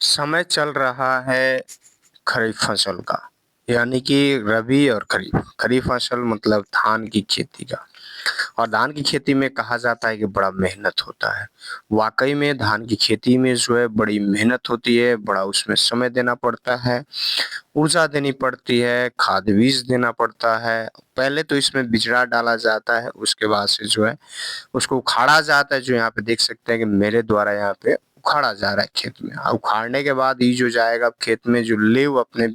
समय चल रहा है खरीफ फसल का, यानी कि रबी और खरीफ। खरीफ फसल मतलब धान की खेती का। और धान की खेती में कहा जाता है कि बड़ा मेहनत होता है। वाकई में धान की खेती में जो है बड़ी मेहनत होती है, बड़ा उसमें समय देना पड़ता है, ऊर्जा देनी पड़ती है, खाद बीज देना पड़ता है। पहले तो इसमें बिचड़ा डाला जाता है, उसके बाद से जो है उसको उखाड़ा जाता है, जो यहाँ पे देख सकते हैं कि मेरे द्वारा यहाँ पे उखाड़ा जा रहा है खेत में। उखाड़ने के बाद ये जो जाएगा खेत में, जो लेव अपने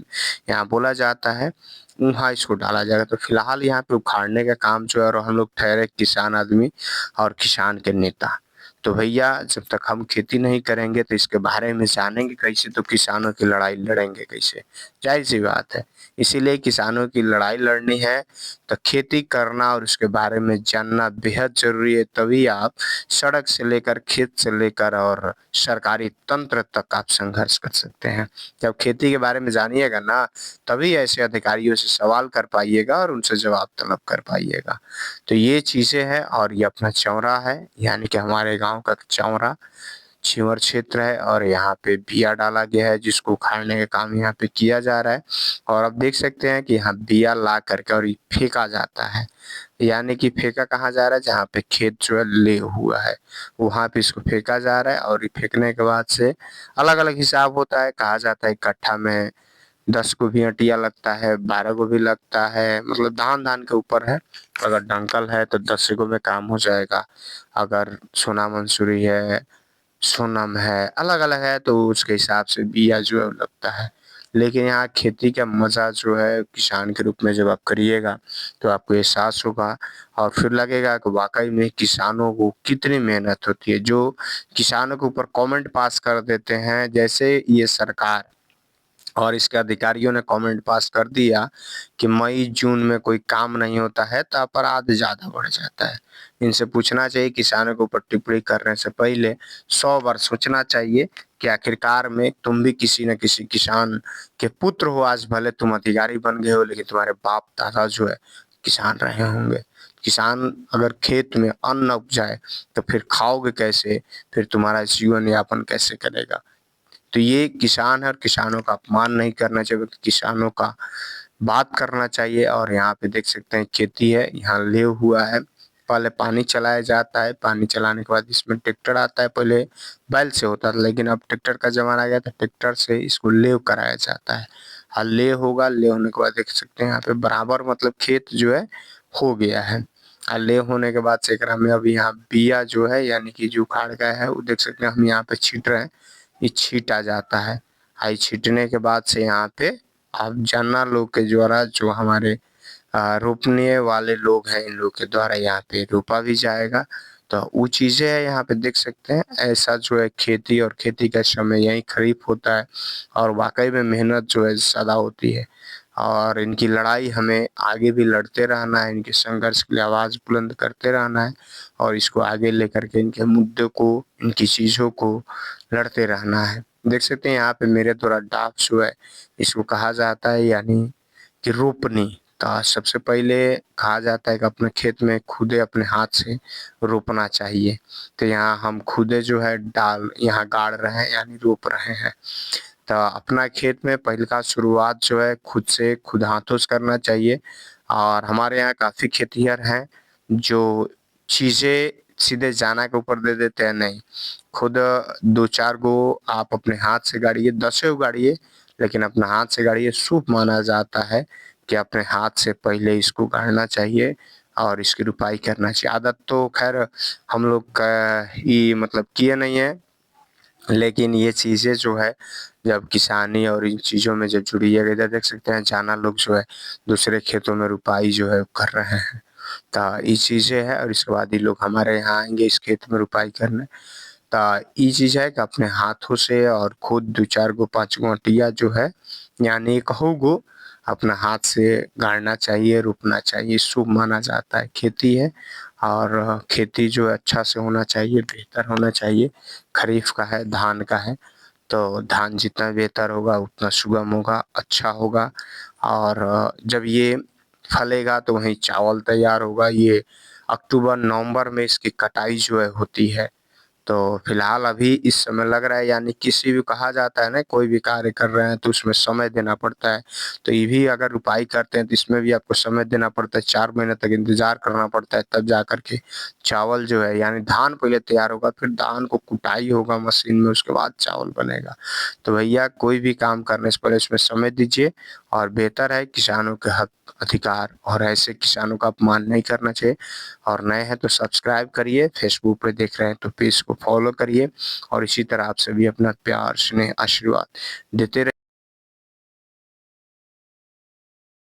यहाँ बोला जाता है, वहाँ इसको डाला जाएगा। तो फिलहाल यहाँ पे उखाड़ने का काम जो है, और हम लोग ठहरे किसान आदमी और किसान के नेता। तो भैया जब तक हम खेती नहीं करेंगे तो इसके बारे में जानेंगे कैसे, तो किसानों की लड़ाई लड़ेंगे कैसे? जाहिर सी बात है। इसीलिए किसानों की लड़ाई लड़नी है तो खेती करना और उसके बारे में जानना बेहद ज़रूरी है। तभी आप सड़क से लेकर, खेत से लेकर और सरकारी तंत्र तक आप संघर्ष कर सकते हैं। जब खेती के बारे में जानिएगा ना, तभी ऐसे अधिकारियों से सवाल कर पाइएगा और उनसे जवाब तलब कर पाइएगा। तो ये चीज़ें हैं, और ये अपना चौरा है, यानी कि हमारे गाँव का चौरा छिंवर क्षेत्र है, और यहाँ पे बिया डाला गया है जिसको उखाड़ने का काम यहाँ पे किया जा रहा है। और आप देख सकते हैं कि यहाँ बिया ला करके और ये फेंका जाता है, यानी कि फेंका कहाँ जा रहा है, जहाँ पे खेत जो है ले हुआ है वहाँ पे इसको फेंका जा रहा है। और ये फेंकने के बाद से अलग अलग हिसाब होता है, कहा जाता है कट्ठा में 10 को भी अटिया लगता है, 12 को भी लगता है, मतलब धान धान के ऊपर है। अगर डंकल है तो 10 को में काम हो जाएगा, अगर सोना मंसूरी है, सोनम है, अलग-अलग है, तो उसके हिसाब से बिया जो है वो लगता है। लेकिन यहाँ खेती का मज़ा जो है किसान के रूप में जब आप करिएगा तो आपको एहसास होगा, और फिर लगेगा कि वाक़ई में किसानों को कितनी मेहनत होती है। जो किसानों के ऊपर कमेंट पास कर देते हैं, जैसे ये सरकार और इसके अधिकारियों ने कमेंट पास कर दिया कि मई जून में कोई काम नहीं होता है, तो अपराध ज़्यादा बढ़ जाता है। इनसे पूछना चाहिए, किसानों के ऊपर टिप्पणी करने से पहले 100 बार सोचना चाहिए कि आखिरकार में तुम भी किसी न किसी किसान के पुत्र हो। आज भले तुम अधिकारी बन गए हो, लेकिन तुम्हारे बाप दादा जो है किसान रहे होंगे। किसान अगर खेत में अन्न उपजाए तो फिर खाओगे कैसे? फिर तुम्हारा जीवन यापन कैसे करेगा? तो ये किसान है, और किसानों का अपमान नहीं करना चाहिए, बल्कि किसानों का बात करना चाहिए। और यहाँ पे देख सकते हैं खेती है, यहाँ लेव हुआ है, पहले पानी चलाया जाता है, पानी चलाने के बाद इसमें ट्रैक्टर आता है। पहले बैल से होता था, लेकिन अब ट्रैक्टर का ज़माना आ गया, तो ट्रैक्टर से इसको लेव कराया जाता है। हाँ, लेव होगा, लेव होने के बाद देख सकते हैं यहाँ पे बराबर मतलब खेत जो है हो गया है। लेव होने के बाद से एकरा में अब यहाँ बिया जो है, यानी कि जो उखाड़ गया है, वो देख सकते हैं हम यहाँ पे छींट रहे हैं, ये छींटा जाता है। ये छींटने के बाद से यहाँ पे अब जानना लोग के द्वारा, जो हमारे रोपने वाले लोग हैं, इन लोग के द्वारा यहाँ पे रोपा भी जाएगा। तो वो चीज़ें हैं यहाँ पे देख सकते हैं। ऐसा जो है खेती, और खेती का समय यही खरीफ होता है, और वाक़ई में मेहनत जो है ज़्यादा होती है। और इनकी लड़ाई हमें आगे भी लड़ते रहना है, इनके संघर्ष के लिए आवाज़ बुलंद करते रहना है, और इसको आगे लेकर के इनके मुद्दों को, इनकी चीज़ों को लड़ते रहना है। देख सकते हैं यहाँ पे मेरे द्वारा डाक जो है इसको कहा जाता है, यानी कि रोपनी। तो सबसे पहले कहा जाता है कि अपने खेत में खुदे अपने हाथ से रोपना चाहिए। तो यहाँ हम खुदे जो है डाल यहाँ गाड़ रहे हैं, यानी रोप रहे हैं। तो अपना खेत में पहले का शुरुआत जो है खुद से, खुद हाथों से करना चाहिए। और हमारे यहाँ काफ़ी खेतिहर हैं जो चीज़ें सीधे जाना के ऊपर दे देते हैं, नहीं, खुद 2-4 गो आप अपने हाथ से गाड़िए, 10 गाड़िए, लेकिन अपना हाथ से गाड़िए। शुभ माना जाता है कि अपने हाथ से पहले इसको गाड़ना चाहिए और इसकी रुपाई करना चाहिए। आदत तो खैर हम लोग का ये मतलब किए नहीं है, लेकिन ये चीज़ें जो है जब किसानी और इन चीज़ों में जब जुड़िएगा, इधर देख सकते हैं जाना लोग जो है दूसरे खेतों में रुपाई जो है कर रहे हैं। तो ये चीज़ें हैं, और इसके बाद ये लोग हमारे यहाँ आएँगे इस खेत में रुपाई करने। तो ये चीज़ है कि अपने हाथों से और खुद 2-4 गो 5 गो अटिया जो है, यानी कहूँ गो अपना हाथ से गाड़ना चाहिए, रोपना चाहिए, शुभ माना जाता है। खेती है, और खेती जो है अच्छा से होना चाहिए, बेहतर होना चाहिए। खरीफ का है, धान का है, तो धान जितना बेहतर होगा उतना सुगम होगा, अच्छा होगा। और जब ये फलेगा तो वहीं चावल तैयार होगा। ये अक्टूबर नवंबर में इसकी कटाई जो है होती है। तो फिलहाल अभी इस समय लग रहा है, यानी किसी भी कहा जाता है ना, कोई भी कार्य कर रहे हैं तो उसमें समय देना पड़ता है। तो ये भी अगर रोपाई करते हैं तो इसमें भी आपको समय देना पड़ता है, 4 महीने तक इंतज़ार करना पड़ता है, तब जा कर के चावल जो है, यानी धान पहले तैयार होगा, फिर धान को कुटाई होगा मशीन में, उसके बाद चावल बनेगा। तो भैया कोई भी काम करने से पहले इसमें समय दीजिए, और बेहतर है किसानों के हक, अधिकार और ऐसे किसानों का अपमान नहीं करना चाहिए। और नए हैं तो सब्सक्राइब करिए, फेसबुक पे देख रहे हैं तो पेज को फॉलो करिए, और इसी तरह आप सभी अपना प्यार, स्नेह, आशीर्वाद देते रहिए।